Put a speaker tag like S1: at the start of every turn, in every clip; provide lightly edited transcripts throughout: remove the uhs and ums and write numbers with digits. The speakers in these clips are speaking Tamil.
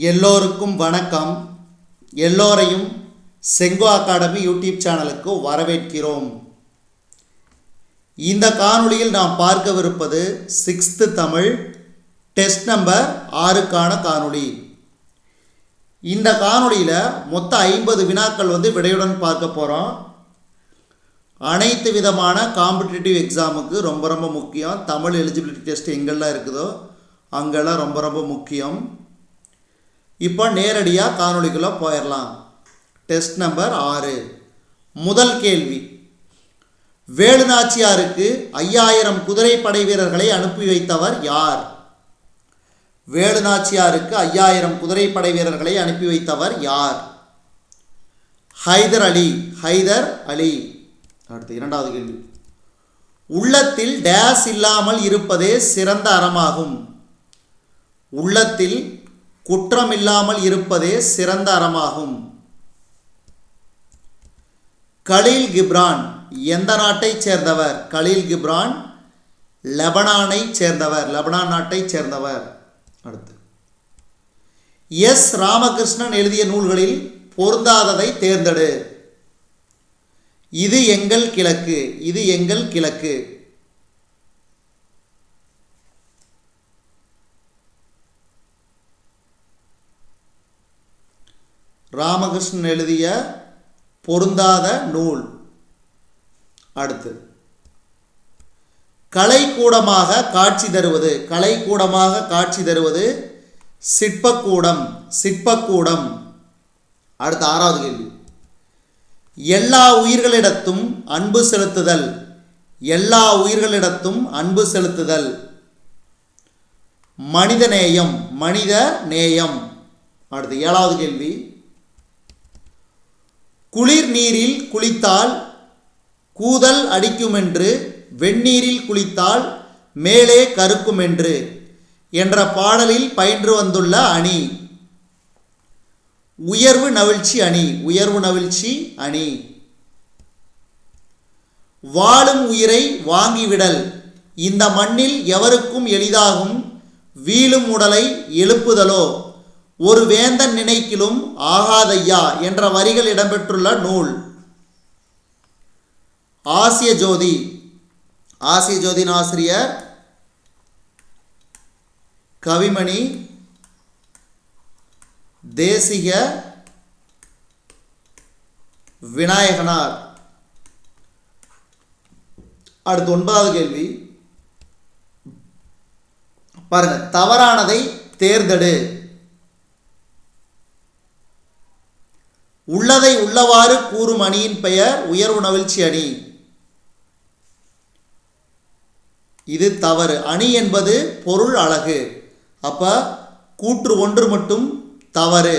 S1: எல்லோருக்கும் வணக்கம். எல்லோரையும் செங்கோ அகாடமி யூடியூப் சேனலுக்கு வரவேற்கிறோம். இந்த காணொளியில் நாம் பார்க்கவிருப்பது 6th தமிழ் டெஸ்ட் நம்பர் 6க்கான காணொளி. இந்த காணொளியில் மொத்தம் 50 வினாக்கள் விடையுடன் பார்க்க போகிறோம். அனைத்து விதமான காம்படிட்டிவ் எக்ஸாமுக்கு ரொம்ப முக்கியம். தமிழ் எலிஜிபிலிட்டி டெஸ்ட் எங்கெல்லாம் இருக்குதோ அங்கெல்லாம் ரொம்ப முக்கியம். இப்போ நேரடியாக காணொளிக்குள்ளே போயிடலாம். Test number 6. முதல் கேள்வி, வேலுநாச்சியாருக்கு 5000 குதிரைப்படை வீரர்களை அனுப்பி வைத்தவர் யார்? வேலுநாச்சியாருக்கு 5000 குதிரைப்படை வீரர்களை அனுப்பி வைத்தவர் யார்? ஹைதர் அலி. ஹைதர் அலி. அடுத்து இரண்டாவது கேள்வி, உள்ளத்தில் டேஸ் இல்லாமல் இருப்பதே சிறந்த அறமாகும். உள்ளத்தில் குற்றமில்லாமல் இருப்பதே சிறந்த அறமாகும். கலீல் கிப்ரான் எந்த நாட்டைச் சேர்ந்தவர்? கலீல் கிப்ரான் லெபனானை சேர்ந்தவர். லெபனான் நாட்டை சேர்ந்தவர். அடுத்து, எஸ் ராமகிருஷ்ணன் எழுதிய நூல்களில் பொருந்தாததை தேர்ந்தெடு. இது எங்கள் கிழக்கு. இது எங்கள் கிழக்கு. ராமகிருஷ்ணன் எழுதிய பொருந்தாத நூல். அடுத்து, கலைக்கூடமாக காட்சி தருவது. கலைக்கூடமாக காட்சி தருவது சிற்பக்கூடம். சிற்பக்கூடம். அடுத்த ஆறாவது கேள்வி, எல்லா உயிர்களிடத்தும் அன்பு செலுத்துதல். எல்லா உயிர்களிடத்தும் அன்பு செலுத்துதல் மனிதநேயம். மனித நேயம். அடுத்து ஏழாவது கேள்வி, குளிர் நீரில் குளித்தால் கூதல் அடிக்குமென்று, வெந்நீரில் குளித்தால் மேலே கருக்குமென்று என்ற பாடலில் பயின்று வந்துள்ள அணி. உயர்வு நவிழ்ச்சி அணி. உயர்வு நவிழ்ச்சி அணி. வாழும் உயிரை வாங்கிவிடல். இந்த மண்ணில் எவருக்கும் எளிதாகும், வீழும் உடலை எழுப்புதலோ ஒரு வேந்தன் நினைக்கிலும் ஆகாதையா என்ற வரிகள் இடம்பெற்றுள்ள நூல். ஆசிய ஜோதி. ஆசிய ஜோதியின் ஆசிரியர் கவிமணி தேசிக விநாயகனார். அடுத்து 9வது கேள்வி பாருங்க, தவறானதை தேர்ந்தெடு. உள்ளதை உள்ளவாறு கூறும் அணியின் பெயர் உயர்வு நவிழ்ச்சி அணி. இது தவறு. அணி என்பது பொருள் அழகு. அப்ப கூற்று ஒன்று மட்டும் தவறு.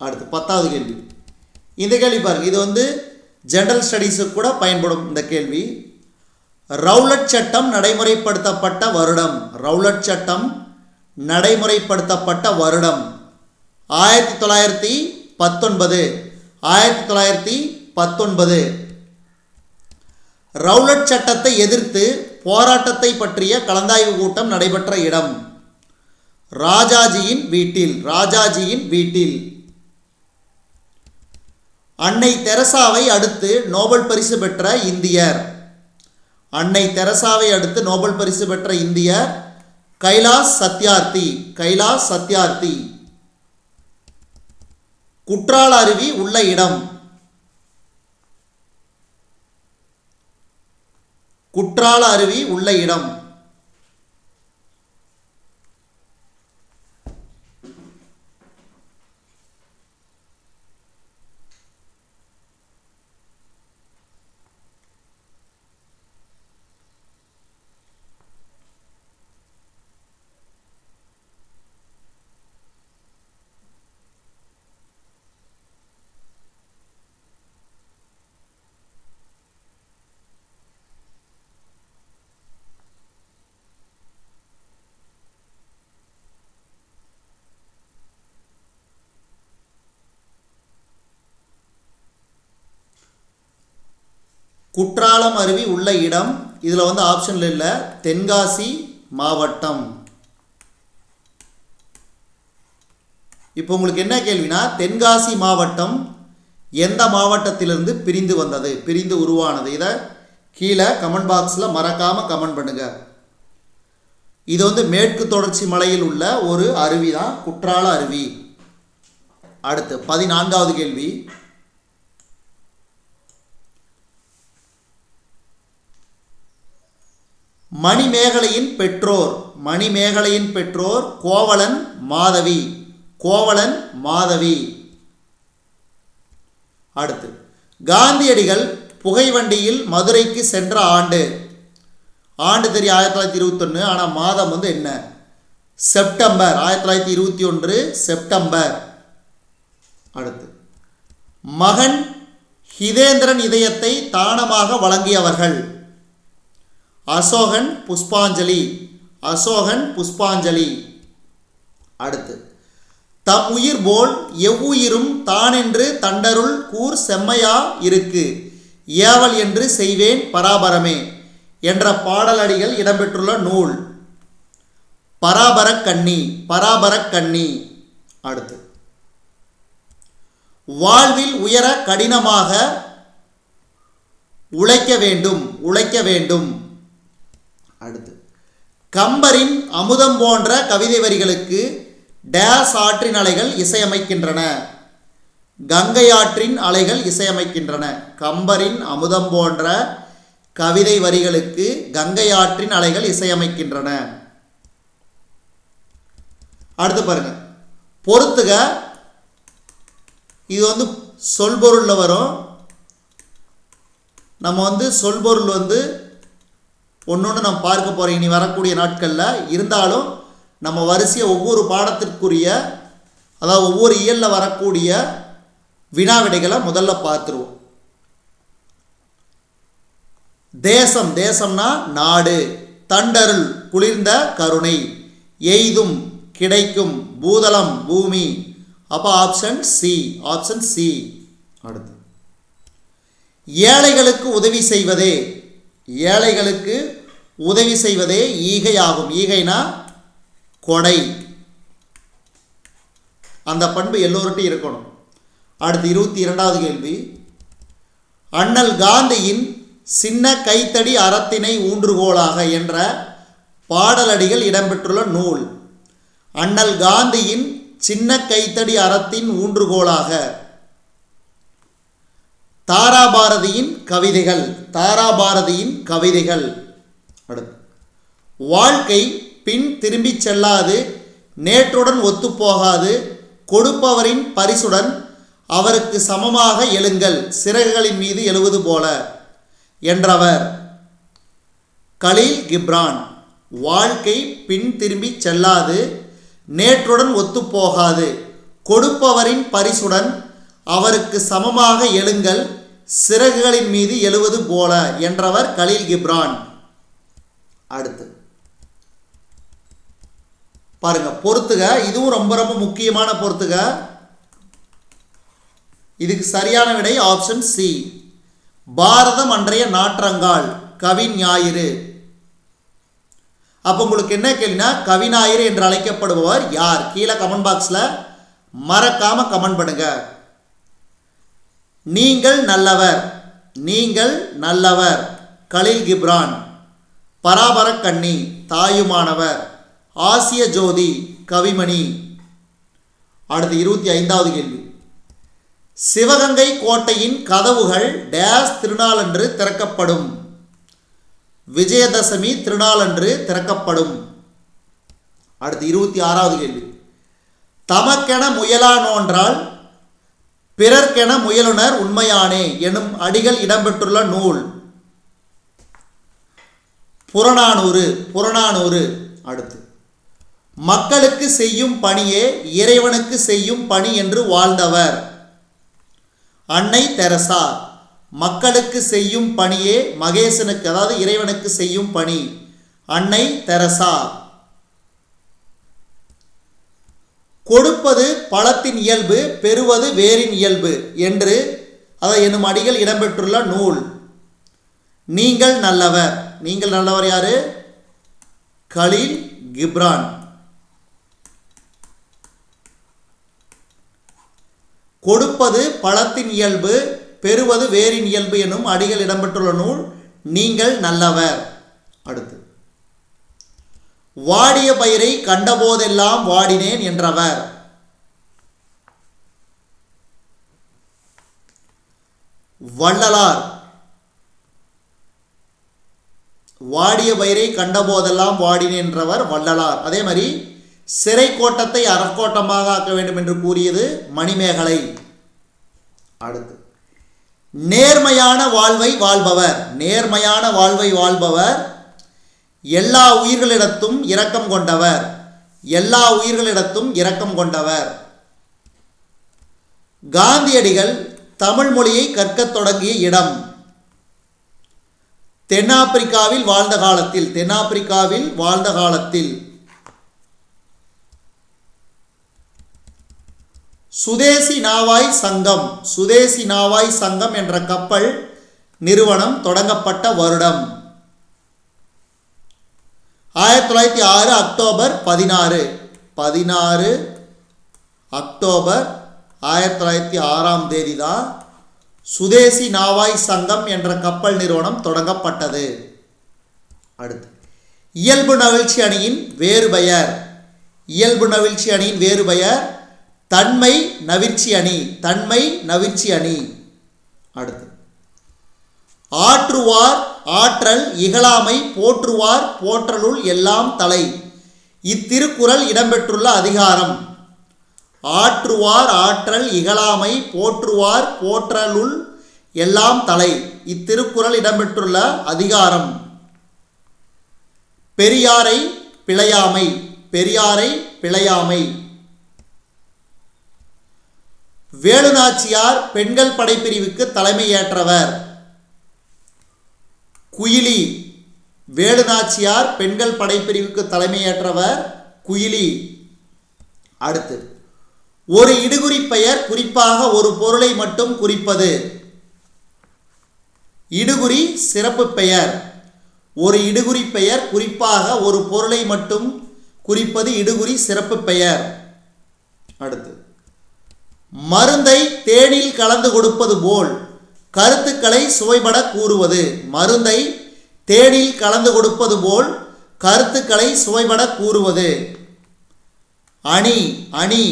S1: அடுத்து 10வது கேள்வி. இந்த கேள்வி பாருங்க, இது ஜெனரல் ஸ்டடீஸுக்கு கூட பயன்படும் இந்த கேள்வி. ரவுலட் சட்டம் நடைமுறைப்படுத்தப்பட்ட வருடம். ரவுலட் சட்டம் நடைமுறைப்படுத்தப்பட்ட வருடம் 1919. 1919. ரவுலட் சட்டத்தை எதிர்த்து போராட்டத்தை பற்றிய கலந்தாய்வு கூட்டம் நடைபெற்ற இடம். ராஜாஜியின் வீட்டில். ராஜாஜியின் வீட்டில். அன்னை தெரசாவை அடுத்து நோபல் பரிசு பெற்ற இந்தியர். அன்னை தெரசாவை அடுத்து நோபல் பரிசு பெற்ற இந்தியர் கைலாஷ் சத்யார்த்தி. கைலாஷ் சத்யார்த்தி. குற்றால அருவி உள்ள இடம். குற்றால அருவி உள்ள இடம். குற்றாலம் அருவி உள்ள இடம். இதில் ஆப்ஷனில் இல்லை, தென்காசி மாவட்டம். இப்போ உங்களுக்கு என்ன கேள்வினா, தென்காசி மாவட்டம் எந்த மாவட்டத்திலிருந்து பிரிந்து வந்தது, பிரிந்து உருவானது? இதை கீழே கமெண்ட் பாக்ஸில் மறக்காமல் கமெண்ட் பண்ணுங்கள். இது வந்து மேற்கு தொடர்ச்சி மலையில் உள்ள ஒரு அருவி தான், குற்றால அருவி. அடுத்து 14வது கேள்வி. மணிமேகலையின் பெற்றோர், மணிமேகலையின் பெற்றோர் கோவலன் மாதவி, கோவலன் மாதவி. அடுத்து காந்தியடிகள் புகைவண்டியில் மதுரைக்கு சென்ற ஆண்டு, ஆண்டு தெரியும் 1921, ஆனால் மாதம் வந்து என்ன? September, 1921 September. அடுத்து மகன் ஹிதேந்திரன் இதயத்தை தானமாக வழங்கியவர்கள், அசோகன் புஷ்பாஞ்சலி, அசோகன் புஷ்பாஞ்சலி. அடுத்து தம் உயிர் போல் எவ்வுயிரும் தானென்று தண்டருள் கூர் செம்மையா இருக்கு, ஏவல் என்று செய்வேன் பராபரமே என்ற பாடலடிகள் இடம்பெற்றுள்ள நூல், பராபரக்கண்ணி, பராபரக்கண்ணி. அடுத்து வாழ்வில் உயர கடினமாக உழைக்க வேண்டும், உழைக்க வேண்டும். அடுத்து கம்பரின் அமுதம் போன்ற கவிதை வரிகளுக்கு டேஸ் ஆற்றின் அலைகள் இசையமைக்கின்றன, கங்கை ஆற்றின் அலைகள் இசையமைக்கின்றன. கம்பரின் அமுதம் போன்ற கவிதை வரிகளுக்கு கங்கை ஆற்றின் அலைகள் இசையமைக்கின்றன. அடுத்து பாருங்க, பொறுத்துக. இது வந்து சொல்பொருளில் வரும். நம்ம வந்து சொல்பொருள் வந்து ஒன்று நம்ம பார்க்க போகிறோம் இனி வரக்கூடிய நாட்களில். இருந்தாலும் நம்ம வரிசையை ஒவ்வொரு பாடத்திற்குரிய, அதாவது ஒவ்வொரு இயலில் வரக்கூடிய வினாவிடைகளை முதல்ல பார்த்துருவோம். தேசம், தேசம்னா நாடு. தண்டருள் குளிர்ந்த கருணை, எய்தும் கிடைக்கும், பூதளம் பூமி. அப்போ ஆப்ஷன் சி, ஆப்ஷன் சி. அடுத்து ஏழைகளுக்கு உதவி செய்வதே, ஏழைகளுக்கு உதவி செய்வதே ஈகை ஆகும். ஈகைனா கொடை. அந்த பண்பு எல்லோருட்டும் இருக்கணும். அடுத்து 22வது கேள்வி. அண்ணல் காந்தியின் சின்ன கைத்தடி அறத்தினை ஊன்றுகோலாக என்ற பாடலடிகள் இடம்பெற்றுள்ள நூல், அண்ணல் காந்தியின் சின்ன கைத்தடி அறத்தின் ஊன்றுகோலாக. தாராபாரதியின் கவிதைகள், தாராபாரதியின் கவிதைகள். அடுத்து வாழ்க்கை பின் திரும்பி செல்லாது, நேற்றுடன் ஒத்துப்போகாது, கொடுப்பவரின் பரிசுடன் அவருக்கு சமமாக எழுங்கள், சிறகுகளின் மீது எழுவது போல என்றவர் கலீல் கிப்ரான். வாழ்க்கை பின் திரும்பி செல்லாது, நேற்றுடன் ஒத்துப்போகாது, கொடுப்பவரின் பரிசுடன் அவருக்கு சமமாக எழுங்கள், சிறகுகளின் மீது எழுவது போல என்றவர் கலீல் கிப்ரான். அடுத்து பாருங்க, பொறுத்துக. இதுவும் ரொம்ப ரொம்ப முக்கியமான பொறுத்துக. இதுக்கு சரியான விடை ஆப்ஷன் சி, பாரதம் அன்றைய நாற்றங்கால், கவி ஞாயிறு. அப்போ உங்களுக்கு என்ன கேள்வினா, கவி ஞாயிறு என்று அழைக்கப்படுபவர் யார்? கீழே கமெண்ட் பாக்ஸில் மறக்காம கமெண்ட் பண்ணுங்க. நீங்கள் நல்லவர், நீங்கள் நல்லவர், கலீல் கிப்ரான். பராபரக்கண்ணி, தாயுமானவர். ஆசிய ஜோதி, கவிமணி. அடுத்து 25வது கேள்வி. சிவகங்கை கோட்டையின் கதவுகள் டேஸ் திருநாளன்று திறக்கப்படும், விஜயதசமி திருநாளன்று திறக்கப்படும். அடுத்து 26வது கேள்வி. தமக்கென முயலானோன்றால் பிறர்க்கென முயலுனர் உண்மையானே எனும் அடிகள் இடம்பெற்றுள்ள நூல், புறநானூறு, புறநானூறு. அடுத்து மக்களுக்கு செய்யும் பணியே இறைவனுக்கு செய்யும் பணி என்று வாழ்ந்தவர், அன்னை தெரசா. மக்களுக்கு செய்யும் பணியே மகேசனுக்கு, அதாவது இறைவனுக்கு செய்யும் பணி, அன்னை தெரசா. கொடுப்பது பழத்தின் இயல்பு, பெறுவது வேரின் இயல்பு என்று அதை எனும் அடிகள் இடம்பெற்றுள்ள நூல், நீங்கள் நல்லவர். நீங்கள் நல்லவர் யாரு? கலீல் கிப்ரான். கொடுப்பது பழத்தின் இயல்பு, பெறுவது வேரின் இயல்பு எனும் அடிகள் இடம்பெற்றுள்ள நூல் நீங்கள் நல்லவர். அடுத்து, வாடிய பயிரை கண்டபோதெல்லாம் வாடினேன் என்றவர். வள்ளலார். வாடிய பயிரை கண்டபோதெல்லாம் வாடினேன் என்றவர் வள்ளலார். அதே மாதிரி சிறை கோட்டத்தை அறக்கோட்டமாக ஆக்க வேண்டும் என்று கூறியது மணிமேகலை. அடுத்து, நேர்மையான வாழ்வை வாழ்பவர். நேர்மையான வாழ்வை வாழ்பவர், எல்லா உயிர்களிடத்தும் இரக்கம் கொண்டவர். எல்லா உயிர்களிடத்தும் இரக்கம் கொண்டவர். காந்தியடிகள் தமிழ் மொழியை கற்கத் தொடங்கிய இடம். தென்னாப்பிரிக்காவில் வாழ்ந்த காலத்தில். தென்னாப்பிரிக்காவில் வாழ்ந்த காலத்தில். சுதேசி நாவாய் சங்கம். சுதேசி நாவாய் சங்கம் என்ற கப்பல் நிறுவனம் தொடங்கப்பட்ட வருடம் 1906 அக்டோபர் 16. 16 அக்டோபர் 1906 தான் சுதேசி நாவாய் சங்கம் என்ற கப்பல் நிறுவனம் தொடங்கப்பட்டது. அடுத்து, இயல்பு நவிழ்ச்சி அணியின் வேறு பெயர். இயல்பு நவிழ்ச்சி அணியின் வேறு பெயர் தன்மை நவிர்ச்சி அணி. தன்மை நவிர்ச்சி அணி. அடுத்து, ஆற்றுவார் ஆற்றல் இகழாமை போற்றுவார் போற்றலுள் எல்லாம் தலை. இத்திருக்குறள் இடம்பெற்றுள்ள அதிகாரம். ஆற்றுவார் ஆற்றல் இகழாமை போற்றுவார் போற்றலுள் எல்லாம் தலை. இத்திருக்குறள் இடம்பெற்றுள்ள அதிகாரம். பெரியாரை பிழையாமை. பெரியாரை பிழையாமை. வேலுநாச்சியார் பெண்கள் படைப்பிரிவுக்கு தலைமையேற்றவர். குயிலி. வேலுநாச்சியார் பெண்கள் படைப்பிரிவுக்கு தலைமையேற்றவர் குயிலி. அடுத்து, ஒரு இடுகுறி பெயர் குறிப்பாக ஒரு பொருளை மட்டும் குறிப்பது. இடுகுறி சிறப்பு பெயர். ஒரு இடுகுறி பெயர் குறிப்பாக ஒரு பொருளை மட்டும் குறிப்பது இடுகுறி சிறப்பு பெயர். அடுத்து, மருந்தை தேனில் கலந்து கொடுப்பது போல் கருத்துக்களை சுவைபட கூறுவது. மருந்தை தேனில் கலந்து கொடுப்பது போல் கருத்துக்களை சுவைபட கூறுவது. அணி. அணி.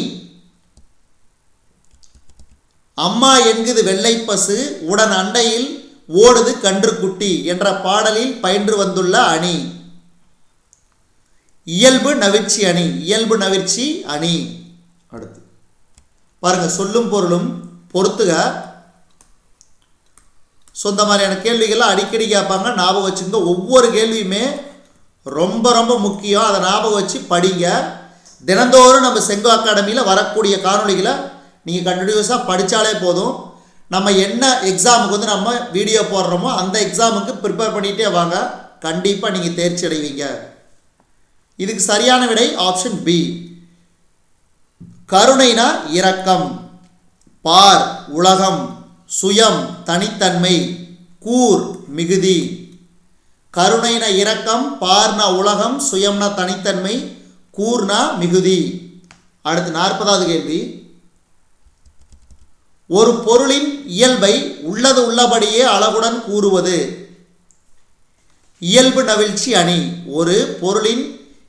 S1: அம்மா என்குது வெள்ளை பசு உடன் அண்டையில் ஓடுது கன்றுக்குட்டி என்ற பாடலில் பயின்று வந்துள்ள அணி. இயல்பு நவிர்ச்சி அணி. இயல்பு நவிர்ச்சி அணி. அடுத்து பாருங்க, சொல்லும் பொருளும் பொறுத்துக. சொந்த மாதிரியான கேள்விகள்லாம் அடிக்கடி கேட்பாங்க, ஞாபகம் வச்சுங்க. ஒவ்வொரு கேள்வியுமே ரொம்ப ரொம்ப முக்கியம். அதை ஞாபகம் வச்சு படிங்க. தினந்தோறும் நம்ம செங்கோ அகாடமியில் வரக்கூடிய காணொலிகளை நீங்கள் கண்டினியூஸாக படித்தாலே போதும். நம்ம என்ன எக்ஸாமுக்கு வந்து நம்ம வீடியோ போடுறோமோ அந்த எக்ஸாமுக்கு ப்ரிப்பேர் பண்ணிகிட்டே வாங்க. கண்டிப்பாக நீங்கள் தேர்ச்சி அடைவீங்க. இதுக்கு சரியான விடை ஆப்ஷன் பி. கருணைனா இரக்கம். பார் உலகம். சுயம் தனித்தன்மை. கூர் மிகுதி. கருணைனா இரக்கம், பார்னா உலகம், சுயம்னா தனித்தன்மை, கூர்னா மிகுதி. அடுத்து 40வது கேள்வி. ஒரு பொருளின் இயல்பை உள்ளது உள்ளபடியே அழகுடன் கூறுவது. இயல்பு நவிழ்ச்சி அணி. ஒரு பொருளின்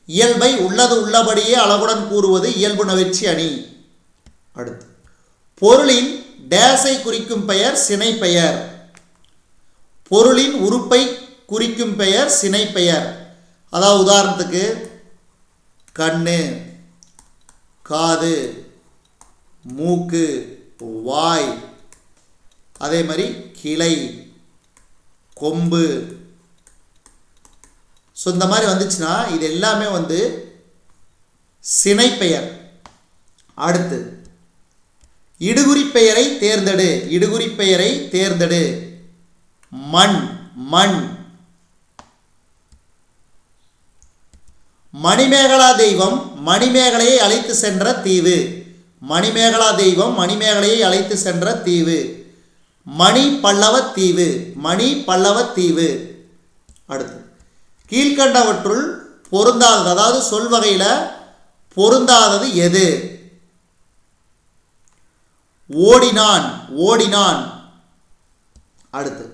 S1: இயல்பை உள்ளது உள்ளபடியே அழகுடன் கூறுவது இயல்பு நவிழ்ச்சி அணி. அடுத்து, பொருளின் டேஸை குறிக்கும் பெயர் சினை பெயர். பொருளின் உறுப்பை குறிக்கும் பெயர் சினை பெயர். அதாவது உதாரணத்துக்கு கண்ணு, காது, மூக்கு, வாய், அதே மாதிரி கிளை, கொம்பு. ஸோ இந்த மாதிரி வந்துச்சுன்னா இது எல்லாமே வந்து சினை பெயர். அடுத்து, இடுகுறி பெயரை தேர்ந்தெடு. இடுகுறி பெயரை தேர்ந்தெடு. மண். மண். மணிமேகலா தெய்வம் மணிமேகலையை அழைத்து சென்ற தீவு. மணிமேகலா தெய்வம் மணிமேகலையை அழைத்து சென்ற தீவு. மணி பல்லவ தீவு. மணி பல்லவ தீவு. அடுத்து, கீழ்கண்டவற்றுள் பொருந்தாதது, அதாவது சொல்வகையில் பொருந்தாதது எது? ஓடினான் ஓடினான். அடுத்து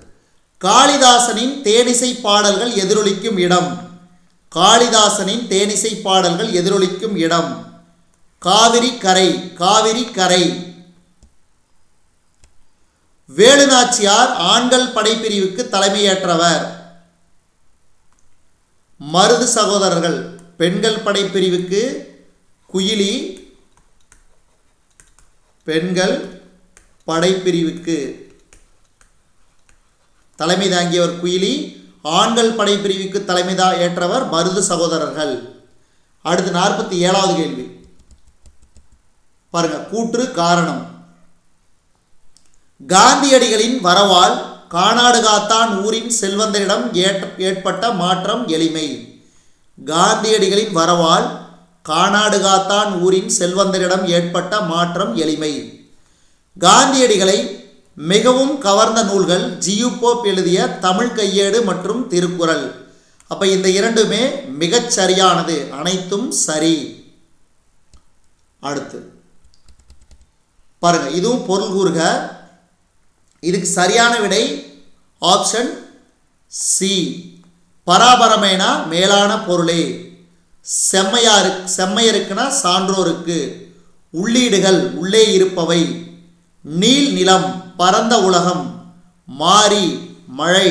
S1: காளிதாசனின் தேனிசை பாடல்கள் எதிரொலிக்கும் இடம். காளிதாசனின் தேனிசை பாடல்கள் எதிரொலிக்கும் இடம் காவிரி கரை. காவிரி கரை. வேலுநாச்சியார் ஆண்கள் படைப்பிரிவுக்கு தலைமையேற்றவர். மருது சகோதரர்கள். பெண்கள் படைப்பிரிவுக்கு குயிலி. பெண்கள் படைப்பிரிவுக்கு தலைமை தாங்கியவர் குயிலி. ஆண்கள் படைப்பிரிவுக்கு தலைமை ஏற்றவர் மருது சகோதரர்கள். அடுத்து 47வது கேள்வி பாருங்க. கூற்று காரணம். காந்தியடிகளின் வரவால் கானாடு காத்தான் ஊரின் செல்வந்தரிடம் ஏற்பட்ட மாற்றம் எளிமை. காந்தியடிகளின் வரவால் கானாடு காத்தான் ஊரின் செல்வந்தரிடம் ஏற்பட்ட மாற்றம் எளிமை. காந்தியடிகளை மிகவும் கவர்ந்த நூல்கள் ஜியு போப் எழுதிய தமிழ் கையேடு மற்றும் திருக்குறள். அப்ப இந்த இரண்டுமே மிகச் சரியானது. அனைத்தும் சரி. அடுத்து பாருங்க. இதுவும் பொருள் கூறுக. இதுக்கு சரியான விடை ஆப்ஷன் சி. பராபரமேனா மேலான பொருளே. செம்மையருக்குனா சான்றோருக்கு. உள்ளீடுகள் உள்ளே இருப்பவை. நீல் நிலம் பரந்த உலகம். மாறி மழை.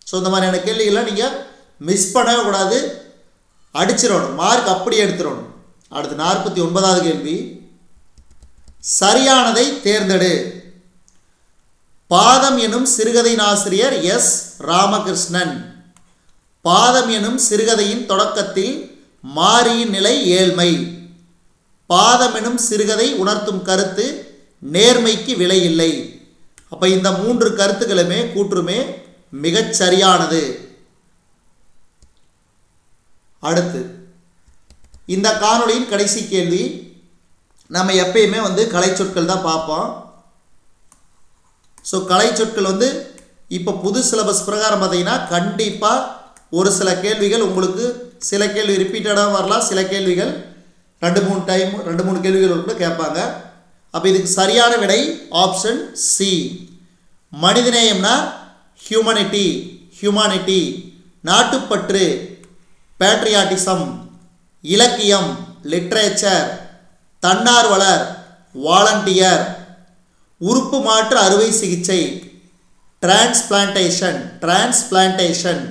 S1: ஸோ இந்த மாதிரியான கேள்விகளை நீங்கள் மிஸ் பண்ணவே கூடாது. அடிச்சிடணும். மார்க் அப்படி எடுத்துடணும். அடுத்து 49வது கேள்வி. சரியானதை தேர்ந்தெடு. பாதம் எனும் சிறுகதையின் ஆசிரியர் எஸ் ராமகிருஷ்ணன். பாதம் எனும் சிறுகதையின் தொடக்கத்தில் மாரியின் நிலை ஏழ்மை. பாதம் எனும் சிறுகதை உணர்த்தும் கருத்து நேர்மைக்கு விலை இல்லை. அப்ப இந்த 3 கருத்துக்களுமே கூற்றுமே மிகச் சரியானது. அடுத்து இந்த காணொளியின் கடைசி கேள்வி. நம்ம எப்பயுமே கலைச்சொற்கள் தான் பார்ப்போம். ஸோ கலைச்சொற்கள் இப்போ புது சிலபஸ் பிரகாரம் பார்த்தீங்கன்னா கண்டிப்பாக ஒரு சில கேள்விகள் உங்களுக்கு சில கேள்வி ரிப்பீட்டடாக வரலாம். சில கேள்விகள் 2-3 கேள்விகள் கூட கேட்பாங்க. அப்போ இதுக்கு சரியான விடை ஆப்ஷன் சி. மனிதநேயம்னா ஹியூமனிட்டி. ஹியூமானிட்டி. நாட்டுப்பற்று பேட்ரியாட்டிசம். இலக்கியம் லிட்ரேச்சர். தன்னார்வலர் வாலண்டியர். உறுப்பு மாற்று அறுவை சிகிச்சை டிரான்ஸ்பிளான்டேஷன். டிரான்ஸ்பிளான்டேஷன்.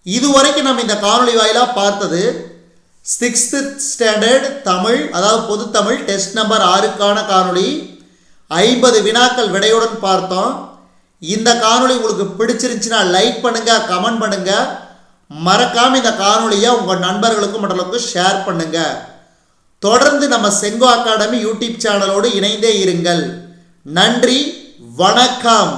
S1: இதுவரைக்கும் நம்ம இந்த காணொளி வாயிலாக பார்த்தது 6th ஸ்டாண்டர்ட் தமிழ், அதாவது பொது தமிழ் டெஸ்ட் நம்பர் 6க்கான காணொளி. 50 வினாக்கள் விடையுடன் பார்த்தோம். இந்த காணொளி உங்களுக்கு பிடிச்சிருந்துச்சுன்னா லைக் பண்ணுங்க, கமெண்ட் பண்ணுங்க. மறக்காம இந்த காணொளியை உங்கள் நண்பர்களுக்கும் மற்றவர்களுக்கும் ஷேர் பண்ணுங்க. தொடர்ந்து நம்ம செங்கோ அகாடமி யூடியூப் சேனலோடு இணைந்தே இருங்கள். நன்றி, வணக்கம்.